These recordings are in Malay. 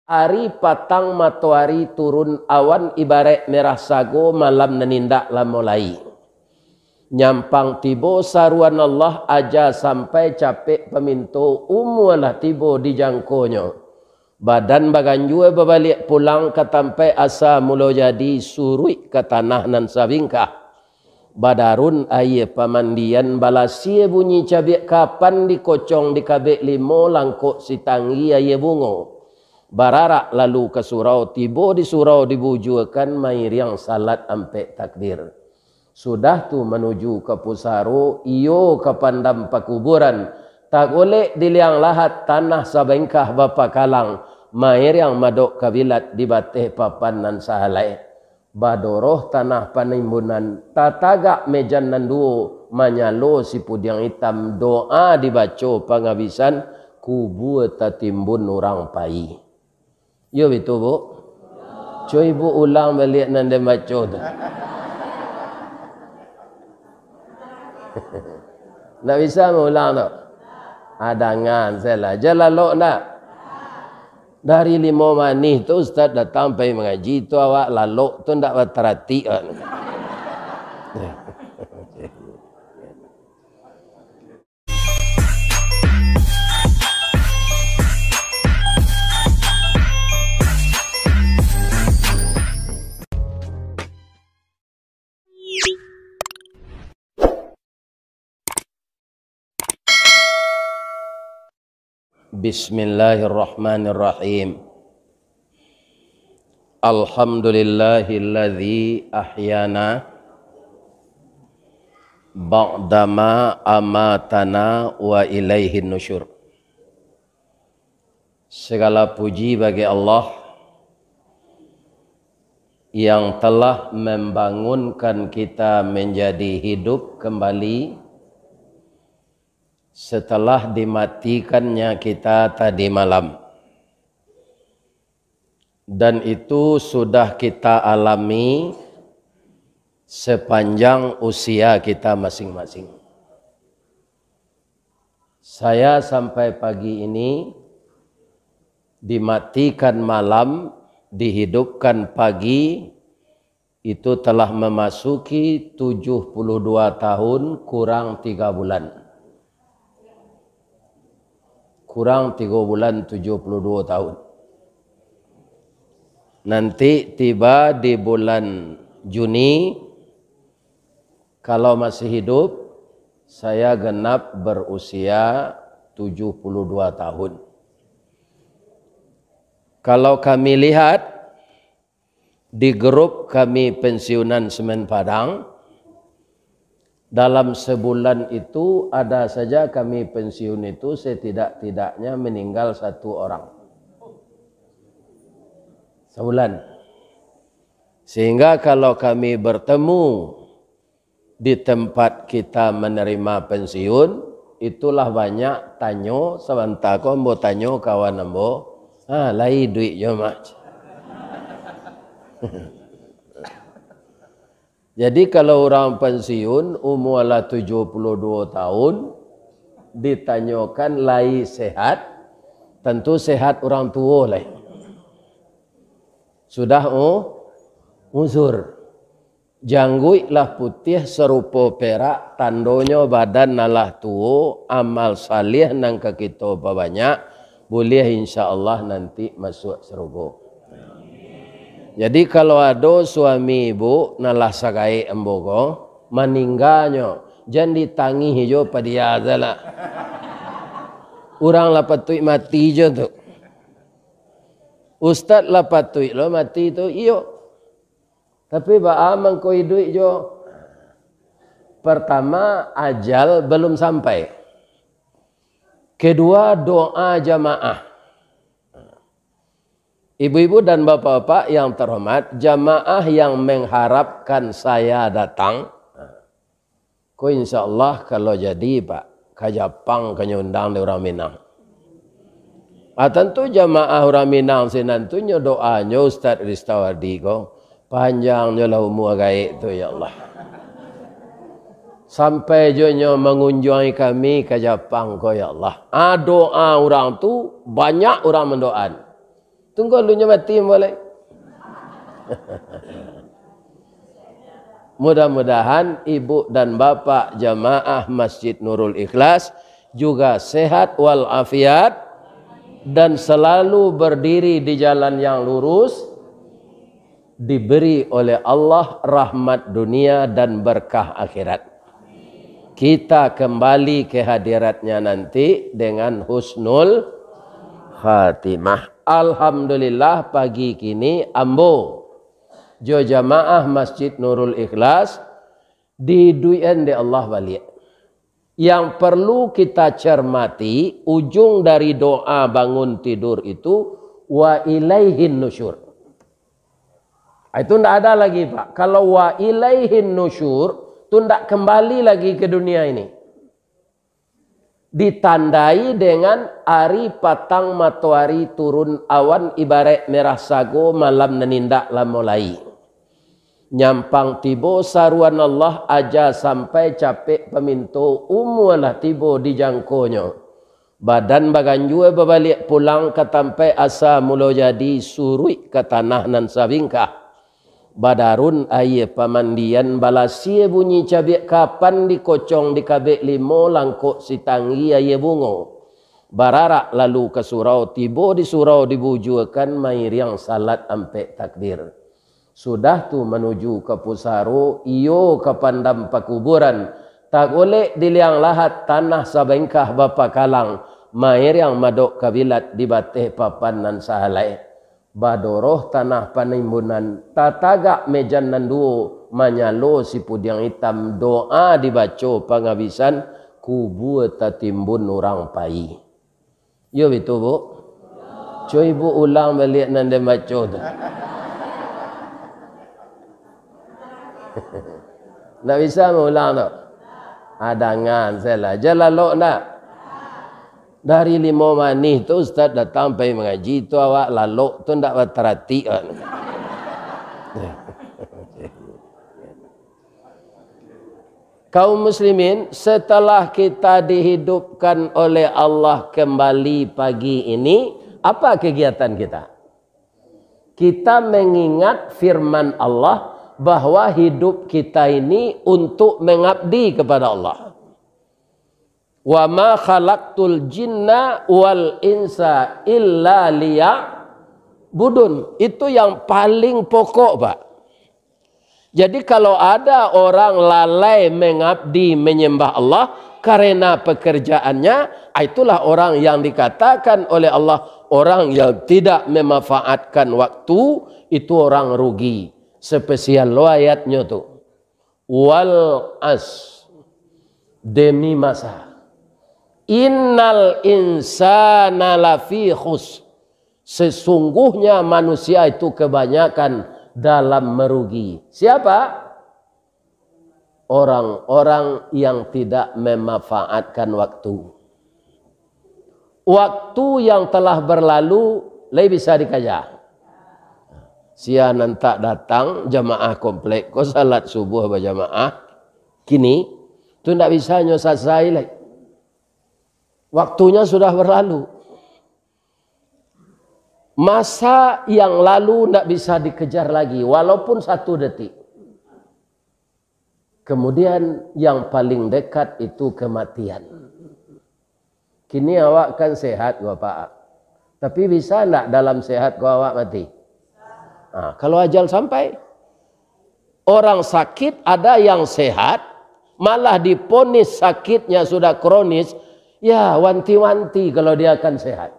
Hari patang matahari turun awan ibarat merah sago malam nenindak lah mulai. Nyampang tibo saruan Allah aja sampai capek pemintu umulah tibo dijangkonya. Badan baganjua berbalik pulang ke tampai asa mula jadi surui ke tanah nan sabingkah. Badarun aye pamandian balasie bunyi cabik kapan dikocong di kabik limo langkuk si tanggi aye bungo. Bararak lalu ke surau, tiba di surau dibujukan mair yang salat ampe takbir. Sudah tu menuju ke pusaro, iyo ke pandam pakuburan. Tak boleh diliang lahat tanah sabengkah bapa kalang. Mair yang madok kabilat di batih papan nan sahalai. Badoroh tanah panimbunan, tatagak mejan nan duo, manyalo si pudiang hitam, doa dibaca pangabisan, kubu tatimbun orang pai. Yo betul bu. Cuy bu ulang balik nan dia baca tu. Nak bisa mengulang tu? Adangan saya lah. Jalalok nak. Dari 5 manis tu ustaz datang pergi mengaji tu awak lalok tu ndak berterati kan. Bismillahirrahmanirrahim. Alhamdulillahilladzi ahyana ba'dama amatana wa ilaihin nusyur. Segala puji bagi Allah yang telah membangunkan kita menjadi hidup kembali setelah dimatikannya kita tadi malam. Dan itu sudah kita alami sepanjang usia kita masing-masing. Saya sampai pagi ini dimatikan malam, dihidupkan pagi, itu telah memasuki 72 tahun kurang 3 bulan. Kurang 3 bulan 72 tahun. Nanti tiba di bulan Juni, kalau masih hidup, saya genap berusia 72 tahun. Kalau kami lihat di grup kami pensiunan Semen Padang, dalam sebulan itu ada saja kami pensiun itu setidak-tidaknya meninggal 1 orang. Sebulan. Sehingga kalau kami bertemu di tempat kita menerima pensiun, itulah banyak tanyo sebentar ko mbo tanyo kawan mbo, lai duit jo mak. Jadi kalau orang pensiun umurlah 72 tahun ditanyakan lai sehat, tentu sehat orang tua lah. Sudah uzur. Jangguiklah putih serupa perak, tandonyo badan nalah tua, amal salih nang ke kita banyak, boleh insya-Allah nanti masuk surga. Jadi kalau ada suami ibu nalah sagai embogo meninggalnya, jangan ditangi hijau pada dia lah. Orang lah patut mati je tu. Ustaz lah patut lo mati tu iyo. Tapi baamang ko hidup jo. Pertama ajal belum sampai. Kedua doa jamaah. Ibu-ibu dan bapak-bapak yang terhormat, jamaah yang mengharapkan saya datang, ko insya-Allah kalau jadi Pak, ke Jepang ke nyundang di orang Minang. Tentu jamaah orang Minang sinantunya doanya Ustaz Ristawardi ko, panjangnya lah umur gaib tu ya Allah. Sampai jonyo mengunjungi kami ke Jepang ko ya Allah. Doa orang tu banyak orang mendoan. Tunggu lu mati boleh. Mudah-mudahan ibu dan bapak jamaah Masjid Nurul Ikhlas juga sehat walafiat dan selalu berdiri di jalan yang lurus, diberi oleh Allah rahmat dunia dan berkah akhirat. Kita kembali ke hadiratnya nanti dengan husnul khatimah. Alhamdulillah pagi kini ambo jo jamaah Masjid Nurul Ikhlas diduien di Allah balik. Yang perlu kita cermati ujung dari doa bangun tidur itu wa ilaihin nusyur. Itu tidak ada lagi Pak. Kalau wa ilaihin nusyur itu tidak kembali lagi ke dunia ini. Ditandai dengan ari patang matahari turun awan ibarat merah sago malam nenindak lah mulai. Nyampang tibo saruan Allah aja sampai capek pemintu umulah tibo di jangkonya. Badan baganjue berbalik pulang ke tampai asa mulo jadi surui ke tanah nan sabingkah. Badarun aye pamandian balasie bunyi cabik kapan dikocong di kabik limo langkuk si tanggi aye bungo. Bararak lalu ke surau tibo di surau dibujukan mair yang salat ampe takbir. Sudah tu menuju ke pusaro iyo ke pandam pakuburan. Tak boleh diliang lahat tanah sabengkah bapa kalang. Mair yang madok kabilat di batih papan nan sahalai. Badoroh tanah panimbunan tatagak mejan nanduo manyalo si pudiang hitam doa dibaca pangabisan kubu tatimbun orang pai. Yo betul bu. Cuy bu ulang balik nande baca tu. Tak bisa mengulang tu. Adangan saya lah. Jalalok nak. Dari 5 manis tu Ustaz datang pergi mengaji tu awak lalok tu tak berterati kan. Kaum muslimin, setelah kita dihidupkan oleh Allah kembali pagi ini, apa kegiatan kita? Kita mengingat firman Allah bahwa hidup kita ini untuk mengabdi kepada Allah. Wa ma khalaqtul jinna wal insa illa liya'budun. Itu yang paling pokok, Pak. Jadi kalau ada orang lalai mengabdi menyembah Allah karena pekerjaannya, itulah orang yang dikatakan oleh Allah orang yang tidak memanfaatkan waktu, itu orang rugi. Spesial lo ayatnya tu. Wal as, demi masa. Innal insana lafi khus. Sesungguhnya manusia itu kebanyakan dalam merugi. Siapa? Orang-orang yang tidak memanfaatkan waktu. Waktu yang telah berlalu lebih bisa dikaja. Sianan tak datang jamaah komplek ko salat subuh berjamaah. Kini tu tidak bisa selesai lagi. Waktunya sudah berlalu. Masa yang lalu tidak bisa dikejar lagi walaupun 1 detik. Kemudian yang paling dekat itu kematian. Kini awak kan sehat Bapak. Tapi bisa tidak dalam sehat kau awak mati? Nah, kalau ajal sampai. Orang sakit ada yang sehat. Malah diponis sakitnya sudah kronis. Ya wanti-wanti kalau dia akan sehat.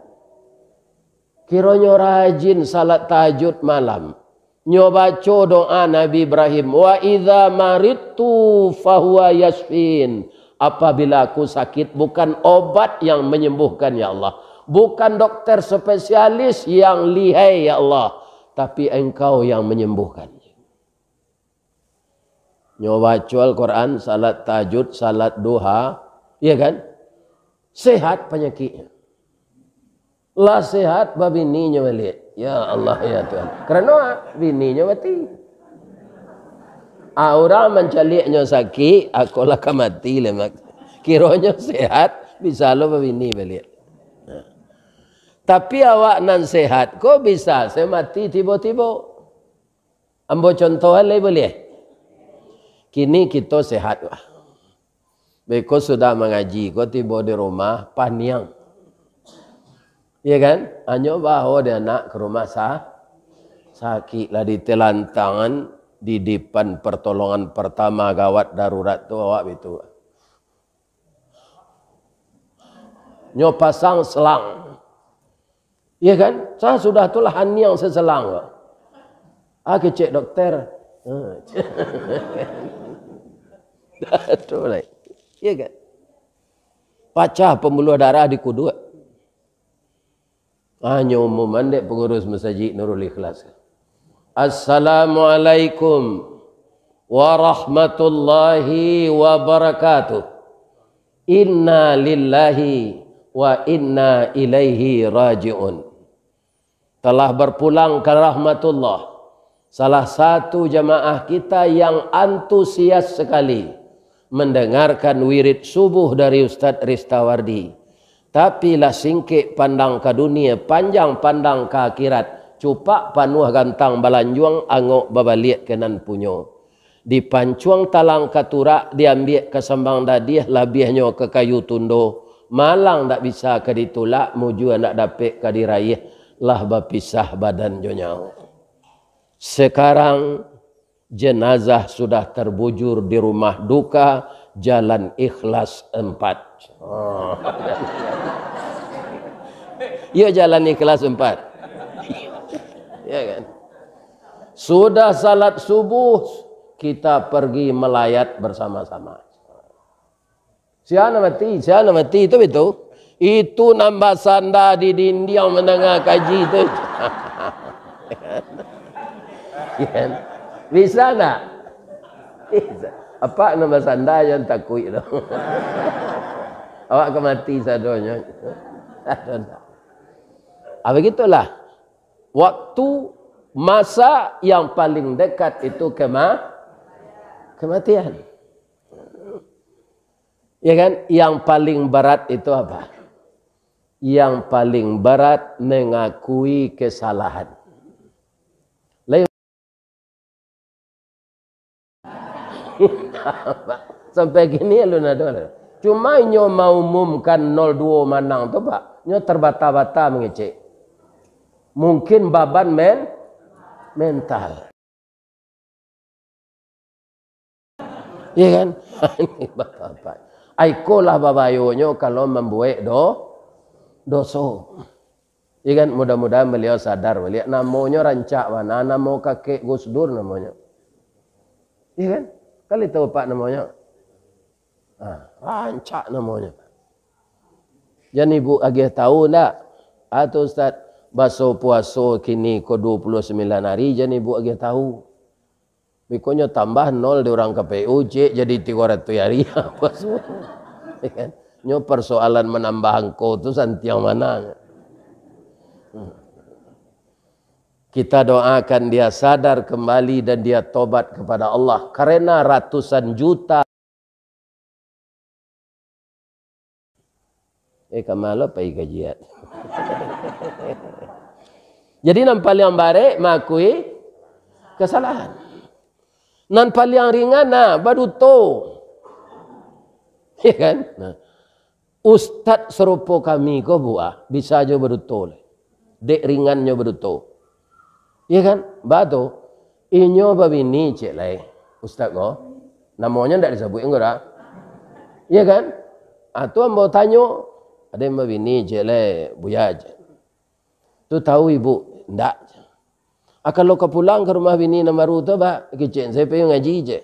Kiranya rajin salat tahajud malam. Nyobaco doa Nabi Ibrahim. Wa idza maridtu fahuwa yashfin. Apabila aku sakit, bukan obat yang menyembuhkan ya Allah. Bukan dokter spesialis yang lihai ya Allah. Tapi engkau yang menyembuhkan. Nyobaco Al-Quran, salat tahajud, salat duha. Iya kan? Sehat penyakitnya. Lah sehat babininya balik. Ya Allah ya Tuhan. Kerana bininya mati. Orang mencaliknya sakit, aku lah mati lemak. Kiranya sehat, bisa lo babini balik. Tapi awak nan sehat, kok bisa saya mati tiba-tiba? Ambo contoh lagi boleh? Kini kita sehat lah. Beko sudah mengaji, kau tiba di rumah paniang. Iya kan? Hanya bawa dia nak ke rumah sakit lah di telantangan di depan pertolongan pertama gawat darurat tu awak itu. Nyo pasang selang. Iya kan? Saya sudah tulah haniang seselang. Aku cek dokter. Aduh, iya kan? Pecah pembuluh darah di kudu. Hanya umuman dek pengurus masjid Nurul Ikhlas. Assalamualaikum warahmatullahi wabarakatuh. Inna lillahi wa inna ilaihi raji'un. Telah berpulang ke rahmatullah. Salah satu jamaah kita yang antusias sekali mendengarkan wirid subuh dari Ustaz Ristawardi. Tapi lah singkik pandang ke dunia, panjang pandang ke akhirat. Cupak panuh gantang balanjuang, angok babaliat kenan punyo. Di pancuang talang katurak, diambil ke sembang dadiah, labihnya ke kayu tundo. Malang tak bisa ke ditulak, muju nak dapet ke diraih. Lah berpisah badan jonyau. Sekarang jenazah sudah terbujur di rumah duka Jalan Ikhlas 4. Oh. Ya Jalan Ikhlas 4. Ya kan? Sudah salat subuh kita pergi melayat bersama-sama. Siapa mati itu betul. Itu nambah sanda di dinding mendengar kaji itu. Bisa tak? Bisa. Apa nama sanda yang takut itu? Awak akan mati sadonya. Begitulah. Waktu masa yang paling dekat itu kematian. Ya kan? Yang paling berat itu apa? Yang paling berat mengakui kesalahan. Sampai gini lu nado. Cuma nyo mau umumkan 02 manang tu pak. Nyo terbata-bata mengecek. Mungkin baban mental. Iya kan? Ini bapak-bapak. Aikolah babayonyo kalau membuat doso. Iya kan? Mudah-mudahan beliau sadar. Beliau namanya rancak mana? Nama kakek Gus Dur namanya. Iya kan? Kali tahu pak namanya? Rancak namanya. Jadi ibu agak tahu tak? Atau Ustaz, baso puaso kini ke 29 hari, jadi ibu agak tahu. Bikonya tambah 0 di orang KPU, jadi 300 hari. Nyo persoalan menambah angko itu santiang mana? Kita doakan dia sadar kembali dan dia tobat kepada Allah. Karena ratusan juta. Kamalo pai kajian. Jadi nan paling bare makui kesalahan. Nan paling ringan baduto. Ya kan? Nah. Ustaz serupa kami ko buah bisa aja baduto. Dek ringannya baduto. Ya kan? Batu. Inyo babini cek lai. Ustaz ko. Namanya ndak disebut enggak? Ya kan? Atau mau tanya. Ada yang babini cek lai buya aja. Tu tahu ibu? Ndak. Kalau kau pulang ke rumah bini nama Ruto, pak, kecil saya pengen ngaji je.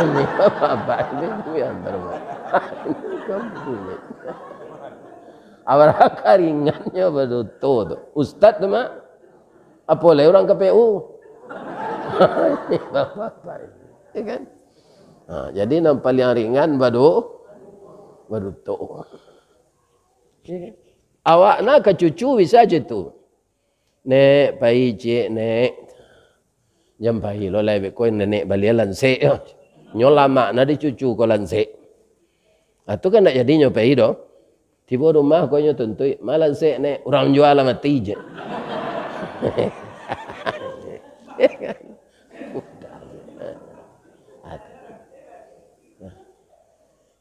Ini apa? Ini yang terbaik. Awak ringannya betul tu. Ustaz tu mak, apa le orang KPU? Ini bapak, ya kan? Jadi yang paling ringan betul. Awak nak ke cucu bisa je tu. Nek pai cik nek jam pai lo lai ko nenek balik lanse nyo lama na di cucu ko lanse itu kan nak jadi nyo pai do Tiba rumah kau tuntui, malah saya nek orang jual mati je.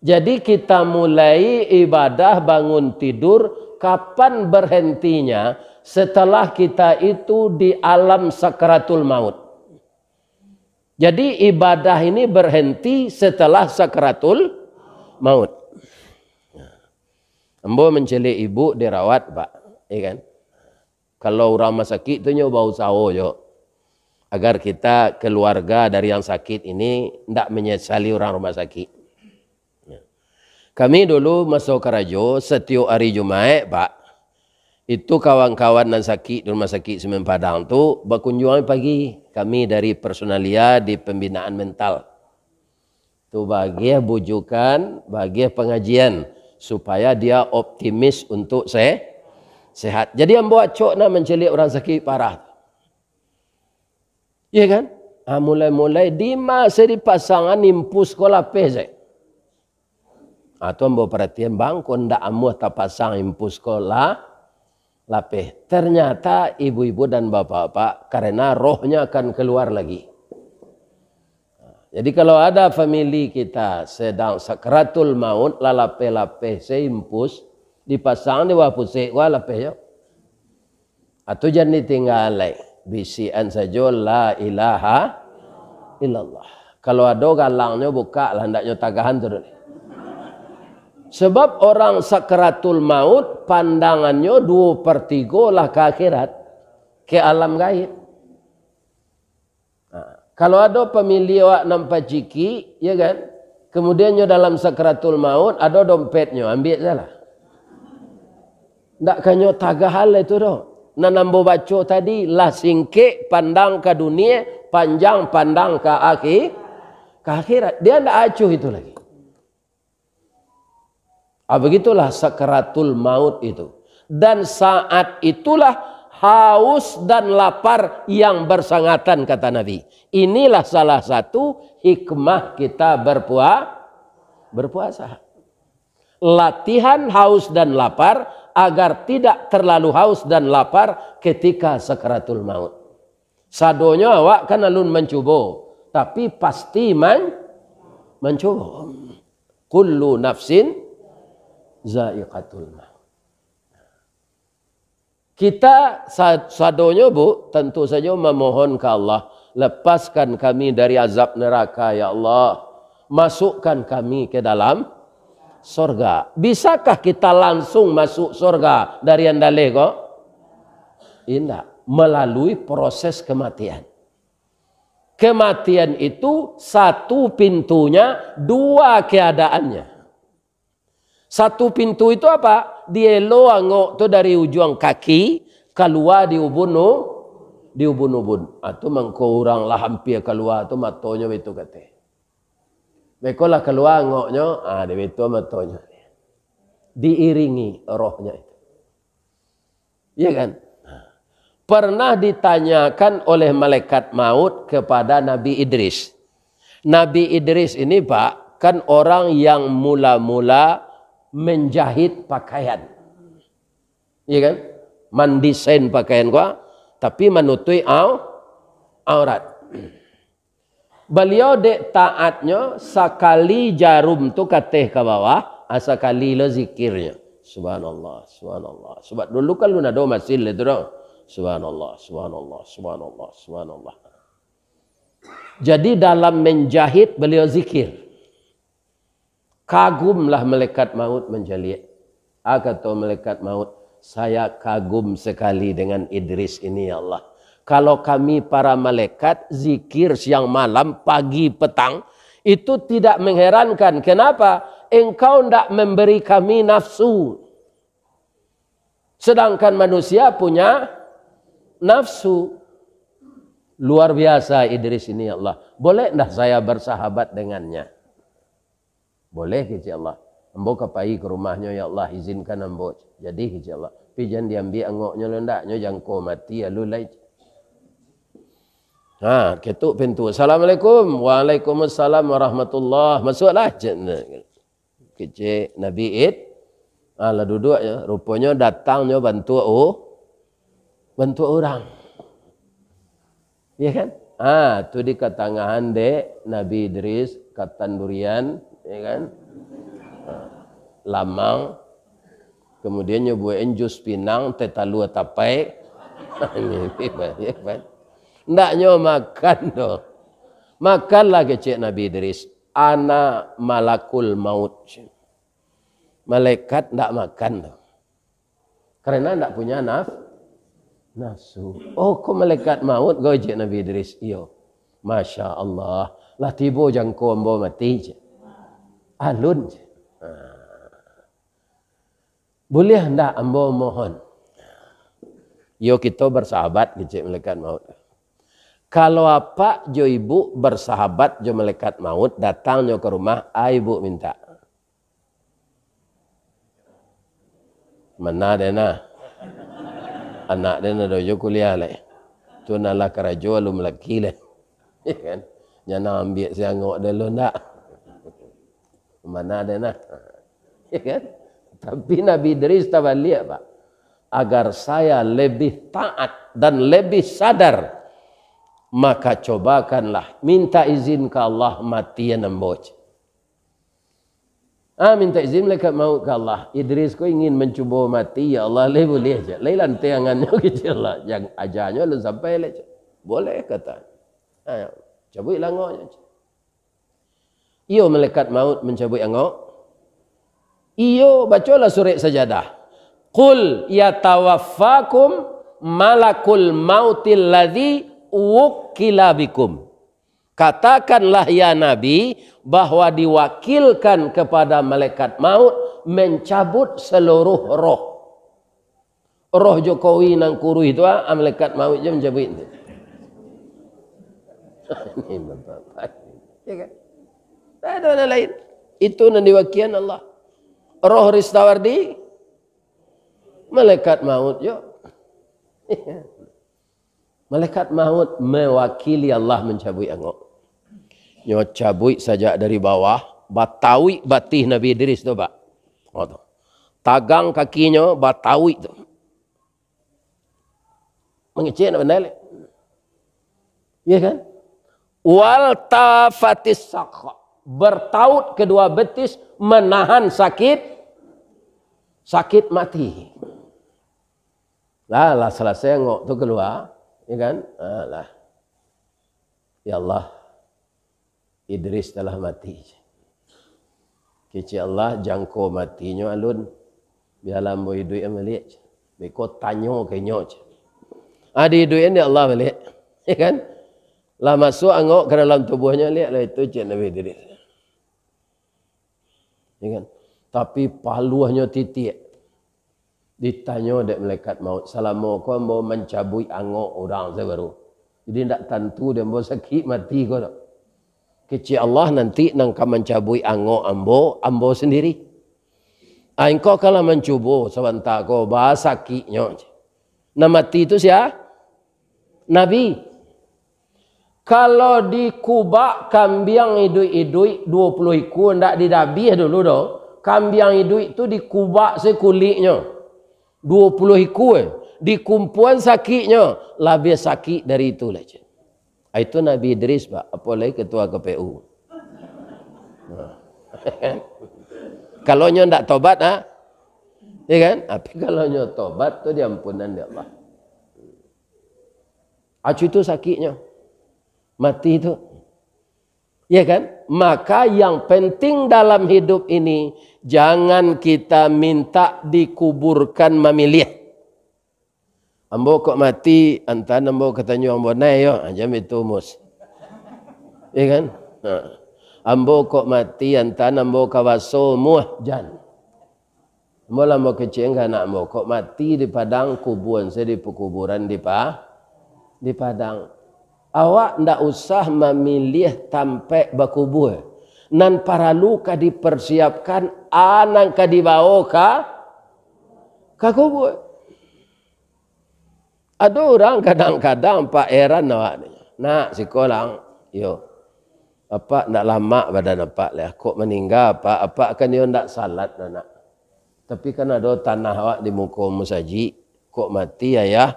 Jadi kita mulai ibadah bangun tidur, kapan berhentinya? Setelah kita itu di alam sakaratul maut. Jadi ibadah ini berhenti setelah sakaratul maut. Ambo mencelik ibu dirawat, Pak, ya kan? Kalau orang sakit itu nyoba usaha yo, agar kita keluarga dari yang sakit ini tidak menyesali orang rumah sakit. Kami dulu masuk Karajo setiap hari Jumat, Pak. Itu kawan-kawan yang sakit di rumah sakit Semen Padang tu berkunjungan pagi. Kami dari personalia di pembinaan mental. Tu bagi bujukan, bagi pengajian supaya dia optimis untuk sehat. Jadi yang buat cok nak mencelik orang sakit parah. Iya kan? Mulai-mulai di masa di pasangan impus sekolah peze. Atau ambo perhatian bang, kau ndak amuh tak pasang impus sekolah lapeh. Ternyata ibu-ibu dan bapak-bapak karena rohnya akan keluar lagi. Jadi kalau ada famili kita sedang sakratul maut, lalape-lape seimpus dipasang di wapuse walape yo. Atau jangan ditinggalai bisian saja la ilaha illallah. Kalau ada galangnya buka lah hendaknya tagahan terus. Sebab orang sakratul maut pandangannya 2/3 lah ke akhirat, ke alam gaib. Kalau ada pemilih awak nampak ciki, ya kan? Kemudiannya dalam sakratul maut ada dompetnya, ambil salah. Ndak kanyo tagahal itu doh. Nanambo baca tadi lah singke pandang ke dunia, panjang pandang ke akhirat. Dia ndak acuh itu lagi. Begitulah sakratul maut itu. Dan saat itulah haus dan lapar yang bersangatan kata Nabi. Inilah salah satu hikmah kita berpuasa. Latihan haus dan lapar agar tidak terlalu haus dan lapar ketika sakratul maut. Sadonya awak kan alun mencuba, tapi pasti mencuba. Kullu nafsin zaiqatul maut. Kita sadonya Bu, tentu saja memohon ke Allah, lepaskan kami dari azab neraka ya Allah. Masukkan kami ke dalam surga. Bisakah kita langsung masuk surga dari andale kok? Tidak, melalui proses kematian. Kematian itu satu pintunya, dua keadaannya. Satu pintu itu apa? Dia loangok tu dari ujung kaki keluar di ubun-ubun. Atau mangko orang lah hampir keluar tu matonya itu kata. Mereka lah keluar ngoknya, dia itu matonya. Diiringi rohnya itu. Iya kan? Pernah ditanyakan oleh malaikat maut kepada Nabi Idris. Nabi Idris ini Pak, kan orang yang mula-mula menjahit pakaian. Iya kan? Mendesain pakaian gua, tapi menutupi aurat. Beliau dek taatnya sekali jarum tu kateh ke bawah, sekali lo zikirnya. Subhanallah, subhanallah. Sebab dulu kan lu nado masil itu dong. Subhanallah, subhanallah, subhanallah, subhanallah. Jadi dalam menjahit beliau zikir. Kagumlah malaikat maut menjalik. Kata malaikat maut, saya kagum sekali dengan Idris ini ya Allah. Kalau kami para malaikat zikir siang malam, pagi petang, itu tidak mengherankan. Kenapa? Engkau tidak memberi kami nafsu. Sedangkan manusia punya nafsu. Luar biasa Idris ini ya Allah. Boleh tidak saya bersahabat dengannya? Boleh ya Allah. Ambo kapai ke rumahnya ya Allah, izinkan ambo. Jadi ya Allah. Tapi jangan diambil angoknya lendaknya, jangan kau mati ya lulai. Ketuk pintu. Assalamualaikum. Waalaikumsalam warahmatullah. Masuklah. Kecik Nabi Lah duduk ya, rupanya datangnya bantu orang. Ya kan? Tu di katangahan de Nabi Idris katan durian, ya kan? Lamang. Kemudian nyobain jus pinang, tetalu tapai. Ndaknya makan doh. Makanlah kecik Nabi Idris. Ana malakul maut. Malaikat ndak makan doh. Karena ndak punya nafsu. Oh, kok malaikat maut kau kecik Nabi Idris? Iyo. Masya Allah. Lah tiba jangko ambo mati je. Alun je. Boleh ndak ambo mohon? Yo kita bersahabat kecik malaikat maut. Kalau apa jo ibu bersahabat jo malaikat maut datang jo ke rumah, ibu minta. Mana dena? Anak dena dojo kuliah le. Tu nalah kerajo alum laki le. Kan? Jangan ambil siangok dulu ndak. Mana dena? Kan? Tapi Nabi Idris tabalik Pak. Agar saya lebih taat dan lebih sadar, maka cobakanlah minta izin ke Allah mati yang nemboj. Minta izin mereka mau ke Allah. Idris ko ingin mencuba mati, ya Allah boleh aja. Lailan tiangannya kecil lah. Yang ajarnya lu sampai le. Boleh kata. Cabut langoknya. Iyo malaikat maut mencabut angok. Iyo bacalah surat sajadah. Qul yatawaffakum malakul mautil ladzi wukila bikum. Katakanlah ya Nabi bahwa diwakilkan kepada malaikat maut mencabut seluruh roh. Roh Jokowi nang kuru itu malaikat maut je mencabut itu. Ini bapak. Ya kan? Tak ada orang lain. Itu yang diwakilkan Allah. Roh Ristawardi malaikat maut yo. Malaikat maut mewakili Allah mencabut angok. Nyo cabut saja dari bawah, batawi batih Nabi Idris tu Pak. Tu. Tagang kakinya batawi tu. Mengecek nak benar. Ya kan? Wal tafatis saqqa. Bertaut kedua betis menahan sakit mati. Lah selesai ngok tu keluar, ya kan? Lah. Ya Allah, Idris telah mati. Kecik Allah jangko matinya alun. Biarlah ambo hidup balik. Beko tanya ke nyok. Adi hidup ni Allah balik. Ya kan? Lah masuk angok ke dalam tubuhnya lihat lah itu Cik Nabi Idris. Ya kan? Tapi paluahnya titik. Ditanya dek malaikat maut, selama kau mau mencabut angok orang saya baru. Jadi tidak tentu dia mau sakit mati kau tak. Kecil Allah nanti nangka mencabut angok ambo sendiri. Engkau kalau mencuba sebentar kau bahas sakitnya. Nah mati itu siapa? Nabi. Kalau di Kubak kambing idui 20 ekor ndak didabih dulu doh. Kambing idui itu di Kubak sekulitnya. 20 ekor. Di kumpulan sakitnya lebih sakit dari itu lah. Itu Nabi Idris Pak. Apalagi ketua KPU. Kalau nyo ndak tobat ya kan? Tapi kalau nyo tobat tu diampunan dia Allah. Acu itu sakitnya. Mati itu. Ya kan? Maka yang penting dalam hidup ini jangan kita minta dikuburkan memilih. Ambo kok mati, antan ambo katanya ambo naik yo, jam itu mus. Ya kan? Ambo kok mati, antan ambo kawaso muah jan. Ambo lambo kecil enggak nak ambo kok mati di padang kuburan saya di pekuburan di Padang. Awak ndak usah memilih sampai berkubur. Nan paralu ka dipersiapkan anak ka dibawa ka kubur. Ada orang kadang-kadang Pak Eran awak ni. Nak sekolah yo. Apa ndak lama badan apa lah kok meninggal apa kan dia ndak salat nak. Tapi kan ada tanah awak di muka saji, kok mati ayah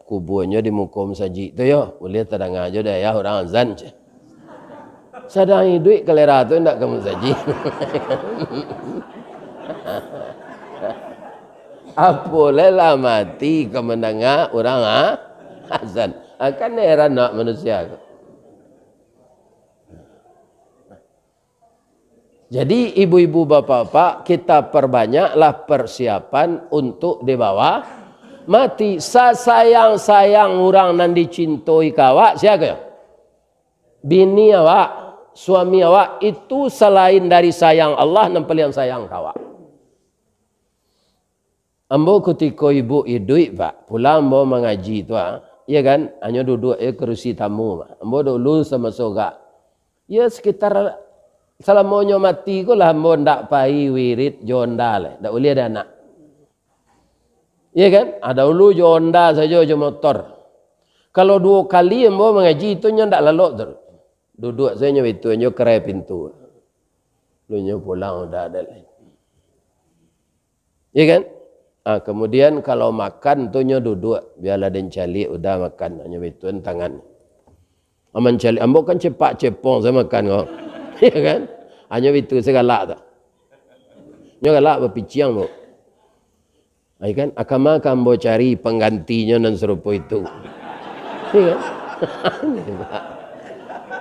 kuburnya di muka saji tu yo, boleh tadang aja dah ya orang azan je. Sadang duit kelera tu ndak kamu saji. Apalah mati ke mendengar orang azan. Akan heran nak manusia. Jadi ibu-ibu bapak-bapak kita perbanyaklah persiapan untuk dibawa mati. Sayang-sayang orang nan dicintoi kawak siapa? Bini awak, suami awak itu selain dari sayang Allah nan paling sayang kawak. Ambo ketika ibu hidup pak, pulang ambo mengaji tu ya kan, hanya duduk kerusi tamu. Ambo dulu sama soga. Ya sekitar selamanya mati ko lah ambo ndak pai wirid jonda le, ndak boleh ada anak. Ya kan? Ada dulu jonda saja jo motor. Kalau 2 kali ambo mengaji itu nya ndak lalok ter. Duduk saja itu nya kerai pintu. Lu nya pulang udah ada lain. Ya kan? Kemudian kalau makan tu nya duduk biarlah den cali udah makan hanya bituan tangan. Aman cali ambo kan cepak cepong saya makan kau. Ya kan? Hanya itu segala tak. Nya galak berpiciang bu. Ya kan? Akama kambo cari penggantinya dan serupa itu. Ya kan?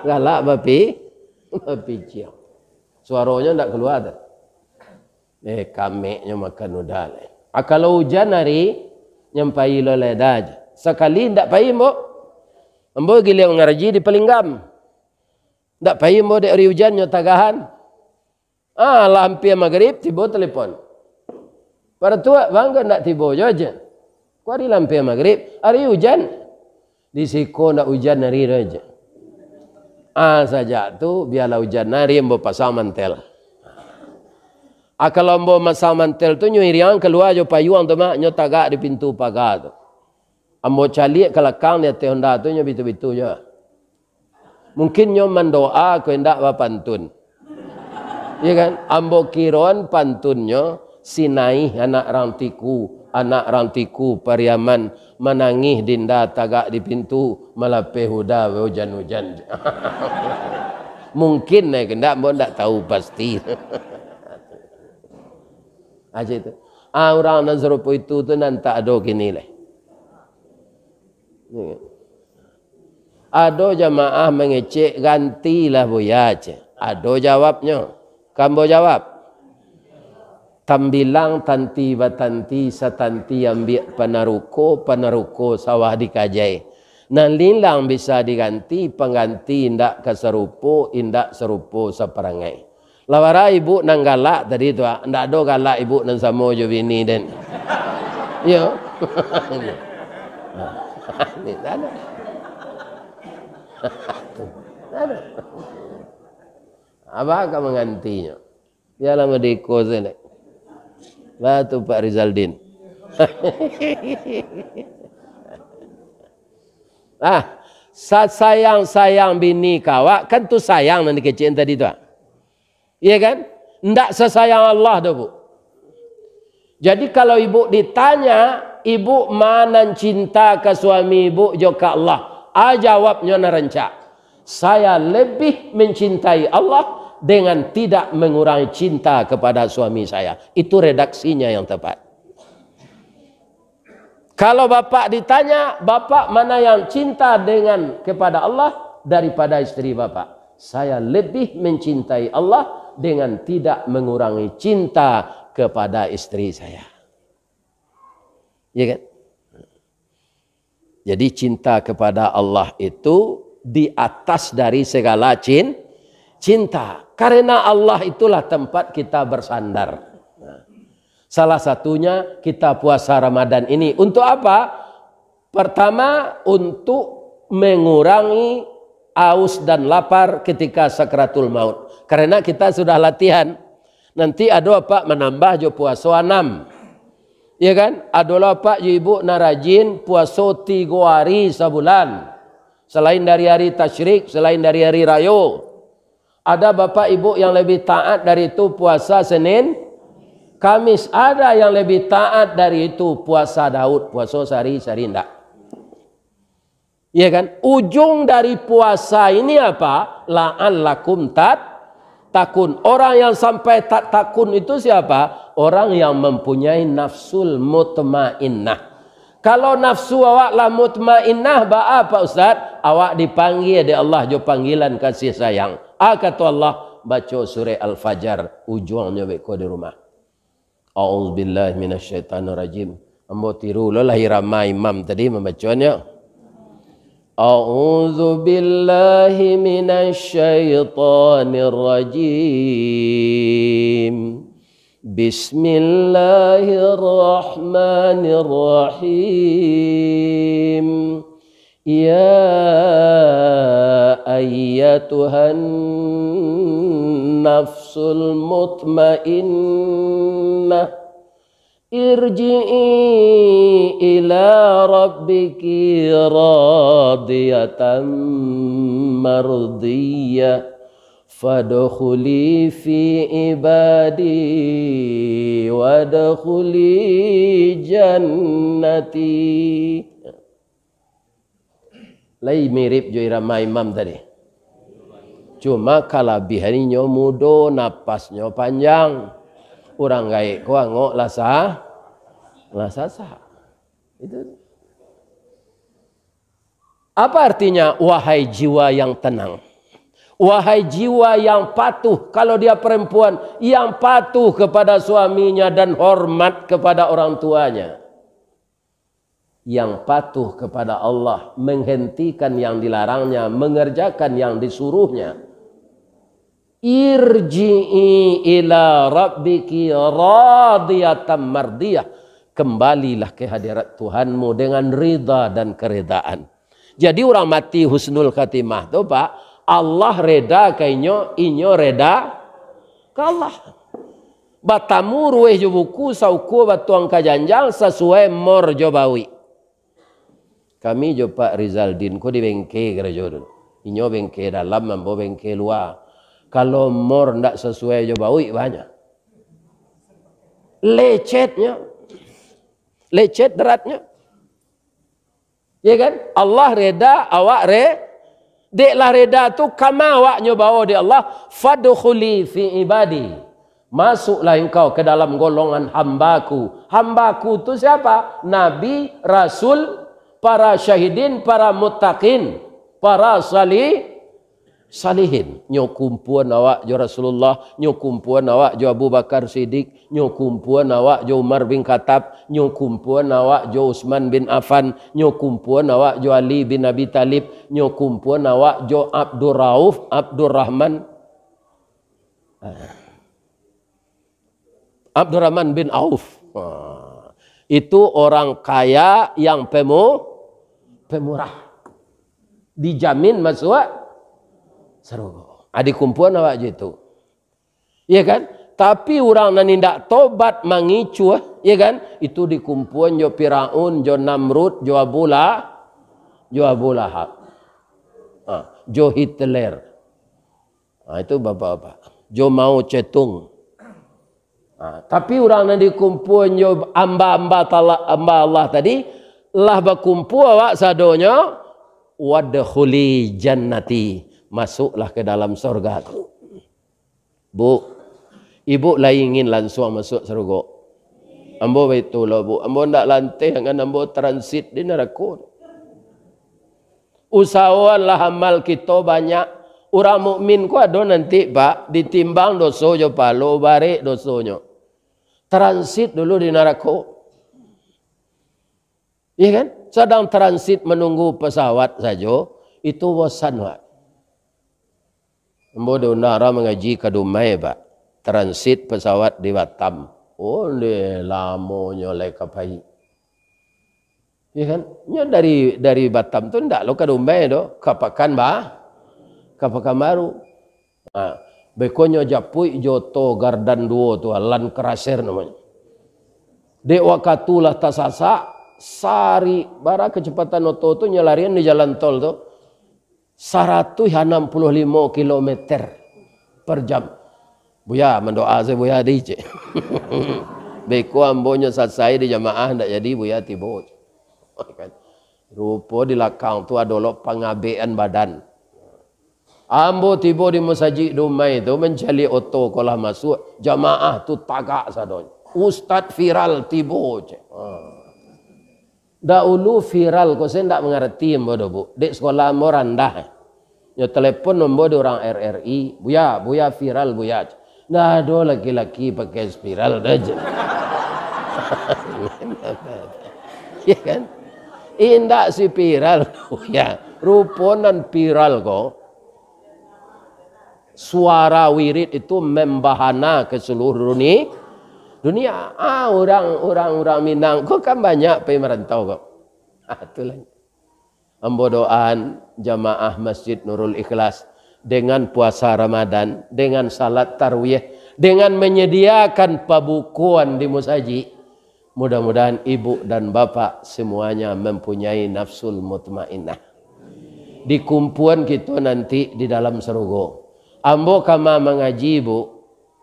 Galak berpiciang. Suaranya ndak keluar tak. Kameknya makan udah le. Kalau hujan hari nyampai lo leda aja. Sekali ndak pai mbok. Mbok gile ngaraji di Pelinggam. Ndak pai mbok dari hujan nyo tagahan. Lampir maghrib tiba telepon. Para tua bangga ndak tiba aja. Ku hari lampir maghrib, hari hujan. Di siko ndak hujan hari aja. Saja tu biarlah hujan hari mbok pasang mantel. Kalau ambo masa mantel tu nyo iriang keluar jo payuang tu mak nyo tagak di pintu pagar tu. Ambo calik ke belakang dia Honda tu nyo bitu-bitu je. Mungkin nyo mendoa ko hendak ba pantun. Ya kan? Ambo kiron pantunnya sinai anak rantiku Pariaman menangih dinda tagak di pintu malape huda hujan-hujan. Mungkin kendak ambo ndak tahu pasti. Aja itu. Orang nan serupa itu tu nan tak ada kini lah. Ada jamaah mengecek gantilah buya aja. Ada jawabnya. Kamu jawab. Tambilang tanti batanti satanti ambil panaruko sawah dikajai. Nan lilang bisa diganti pengganti indak keserupo indak serupo seperangai. Lawara ibu nang galak tadi tu ndak ada galak ibu nang sama jo bini den. Yo. Ni ada. Ada. Apa akan menggantinya? Biarlah mediko sini. Batu Pak Rizaldin. Sayang bini kawak kan tu sayang nanti kecil tadi tu. Iya kan? Ndak sesayang Allah dah bu. Jadi kalau ibu ditanya, ibu mana cinta ke suami ibu juga Allah. Jawabnya narencak. Saya lebih mencintai Allah dengan tidak mengurangi cinta kepada suami saya. Itu redaksinya yang tepat. Kalau bapak ditanya, bapak mana yang cinta dengan kepada Allah daripada istri bapak? Saya lebih mencintai Allah dengan tidak mengurangi cinta kepada istri saya. Ya kan? Jadi cinta kepada Allah itu di atas dari segala cinta. Karena Allah itulah tempat kita bersandar. Salah satunya kita puasa Ramadan ini. Untuk apa? Pertama, untuk mengurangi aus dan lapar ketika sakratul maut. Karena kita sudah latihan. Nanti ada apa menambah jo puasa 6. Ya kan? Ada apa ibu narajin puasa 3 hari sebulan. Selain dari hari tasyrik, selain dari hari rayo. Ada bapak ibu yang lebih taat dari itu puasa Senin, Kamis ada yang lebih taat dari itu, puasa Daud, puasa sehari-hari enggak. Ya kan? Ujung dari puasa ini apa? La'allakum takun. Orang yang sampai tak takun itu siapa? Orang yang mempunyai nafsul mutmainnah. Kalau nafsu awak lah mutmainnah, apa Ustaz? Awak dipanggil oleh Allah, jo panggilan kasih sayang. Kata Allah, baca surah Al-Fajr, ujungnya beko di rumah. A'udzubillahi minasyaitonirrajim. Ambo tiru lah irama imam tadi membacanya. A'udzubillahi minasyaitonirrajim. Bismillahirrahmanirrahim. Ya ayyatuhan nafsul mutmainnah, irji'i ila rabbiki radiyatan mardiyah, fadkhuli fi ibadi wadkhuli jannati. Lai mirip jo irama imam tadi. Cuma kelebihannya mudo, napasnya panjang. Orang gaik ko angok lasa sah. Itu. Apa artinya wahai jiwa yang tenang? Wahai jiwa yang patuh, kalau dia perempuan yang patuh kepada suaminya dan hormat kepada orang tuanya. Yang patuh kepada Allah, menghentikan yang dilarangnya, mengerjakan yang disuruhnya. Irji'i ila rabbiki radiyatan mardiyah. Kembalilah ke hadirat Tuhanmu dengan ridha dan keredaan. Jadi orang mati husnul khatimah tu Pak, Allah reda kainyo, inyo reda ke Allah. Batamu rueh jo buku sauku batuang kajanjang sesuai mor jo bawi. Kami jo Pak Rizaldin ko di bengke gereja dulu. Inyo bengke dalam, mambo bengke luar. Kalau mor ndak sesuai jo bawi banyak. Lecetnya. Lecet beratnya. Ya kan? Allah reda, awak deklah reda tu kama awaknya bawa di Allah, fadkhuli fi ibadi. Masuklah engkau ke dalam golongan hambaku. Hambaku tu siapa? Nabi, Rasul, para syahidin, para muttaqin, para salihin. Nyokumpuan awak jo Rasulullah, nyokumpuan awak jo Abu Bakar Siddiq, nyokumpuan awak jo Umar bin Khattab, nyokumpuan awak jo Utsman bin Affan, nyokumpuan awak jo Ali bin Abi Talib, nyokumpuan awak jo Abdurrahman bin Auf. Itu orang kaya yang pemurah. Dijamin masuk surga. Adik kumpulan awak je itu. Ya kan? Tapi orang nan nindak tobat mangicu, ya kan? Itu dikumpulan jo Firaun, jo Namrud, jo Abu Lahab. Jo Hitler. Itu bapak-bapak. Jo Mao Zedong. Tapi orang yang dikumpul amba Allah tadi lah berkumpul awak sadonya wadkhuli jannati, masuklah ke dalam surga aku. Bu, ibu lah ingin langsung masuk surga. Ambo betul lah bu, ambo ndak lantai dengan ambo transit di neraka. Usahawanlah amal kita banyak. Orang mukmin ku ada nanti Pak ditimbang dosa jo palo barek dosanya. Transit dulu di neraka. Iya kan? Sedang transit menunggu pesawat saja, itu bosan Pak. Ambo de undara mengaji ke Dumai Pak. Transit pesawat di Batam. Oh, lamonya le kapai. Iya kan? Nya dari Batam tu ndak lo ke Dumai do, kapakan Kapakan baru. Bekonyo japui joto gardan duo tu lan keraser namanya. Dek wakatulah tasasa sari bara kecepatan oto tu nyelarian di jalan tol tu 165 km per jam. Buya mendoa saya buya di cik. Beko ambonya selesai di jamaah ndak jadi buya tibo. Rupa di lakang tu ada lo pengabean badan. Ambo tibo di masjid Dumai tu mencari oto kolah masuk jamaah tu tagak sadon. Ustaz viral tibo cik. Dahulu viral kau saya ndak mengerti ambo bu. Dek sekolah ambo rendah. Yo telepon ambo di orang RRI, buya viral buya. Nah, ada laki-laki pakai spiral aja. Ya kan? Indak si viral ya. Ruponan viral kok. Suara wirid itu membahana ke seluruh dunia. Orang Minang kok kan banyak pergi merantau kok. Itulah. Ambo doaan jamaah Masjid Nurul Ikhlas dengan puasa Ramadan, dengan salat tarawih, dengan menyediakan pabukuan di musajid. Mudah-mudahan ibu dan bapak semuanya mempunyai nafsul mutmainnah. Di kumpulan kita nanti di dalam surga. Ambo kama mengaji ibu,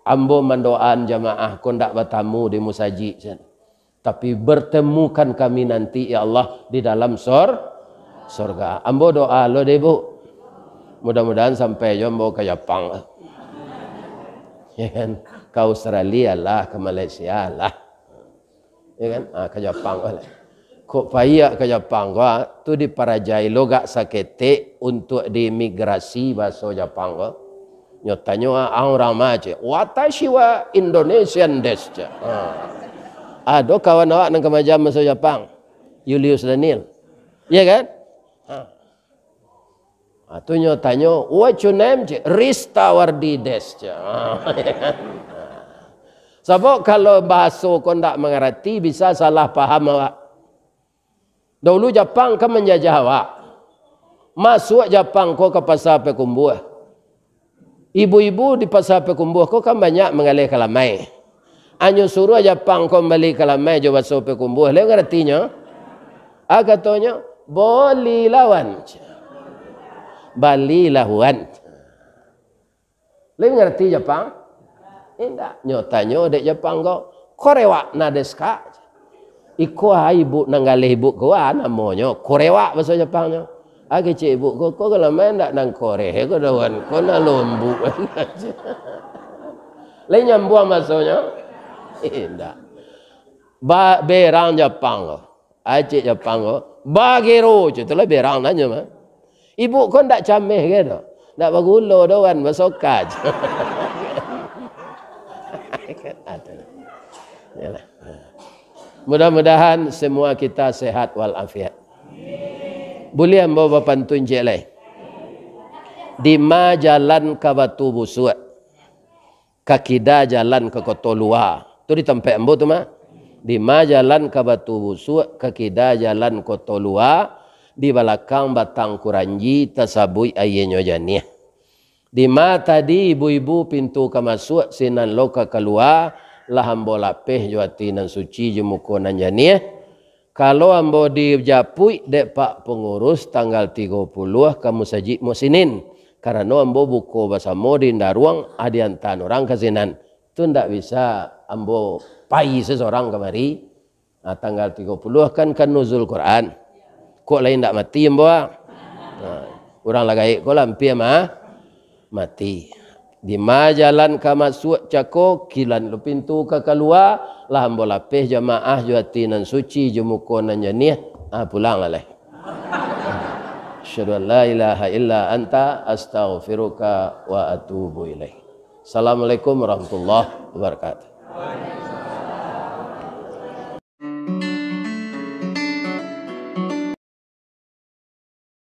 ambo mendoaan jamaah kondak bertamu di musajid. Tapi bertemukan kami nanti ya Allah di dalam surga. Ambo doa lo deh bu. Mudah-mudahan sampai jombo ke Jepang. Ya kan? Ke Australia lah, ke Malaysia lah. Ya kan? Ke Jepang lah. Kok payah ke Jepang kok tu diparajai lo gak sakete untuk diimigrasi bahasa Jepang kok. Nyotanya orang macam watashi wa Indonesian desu. Ada kawan awak nang kemajam bahasa Jepang. Julius Daniel. Ya kan? Itu nyotanya, what your name? Rista Wardides. Sebab kalau bahasa kau tak mengerti, bisa salah paham awak. Dahulu Jepang kan menjajah awak. Masuk Jepang kau ke pasar Pekumbuh. Ibu-ibu di pasar Pekumbuh kau kan banyak mengalih kalamai. Anyo suruh Jepang kau beli kalamai jauh pasar Pekumbuh. Lalu ngertinya? Katanya, boleh lawan. Bali lahuan. Lain ngerti Jepang? Tidak. Nyotanya dek Jepang kau. Korewa nadeska. Iko ibu nanggalih ibu kau namanya. Korewa bahasa Jepangnya. Cik ibu kau kalau main tak nang Korea kau dawan. Kau nak lombu. Lain nyambung bahasanya? Tidak. Berang Jepang kau. Cik Jepang kau. Bagero. Itulah berang nanya mah. Ibu kau tak camih ke tu? Tak bergula doan, bersokaj. Mudah-mudahan semua kita sehat walafiat. Boleh ambo bapantun je lai. Di ma jalan ke Batu Busuk. Kakida jalan ke Kota Luar. Tu di tempat ambo tu mah. Di ma jalan ke Batu Busuk, kakida jalan Kota Luar. Di belakang batang kuranji tasabui ayenyo janiah. Di ma tadi ibu-ibu pintu ke masuk sinan loka keluar lah ambo lapeh juati nan suci jumuko nan janiah. Kalau ambo dijapui dek pak pengurus tanggal 30 ke musajid musinin. Karena ambo buko basamo di daruang adiantan orang kasinan. Tu ndak bisa ambo pai seseorang kemari. Tanggal 30 kan nuzul Quran. Kok lain tak mati mbak? Orang lagai kok lampi mah mati. Di ma jalan ke masuk cako kilan lu pintu ke keluar lah ambo lapeh jamaah juati nan suci jumuko nan janiah pulang lah. Asyhadu an la ilaha illa anta astaghfiruka wa atubu ilaik. Assalamualaikum warahmatullahi wabarakatuh.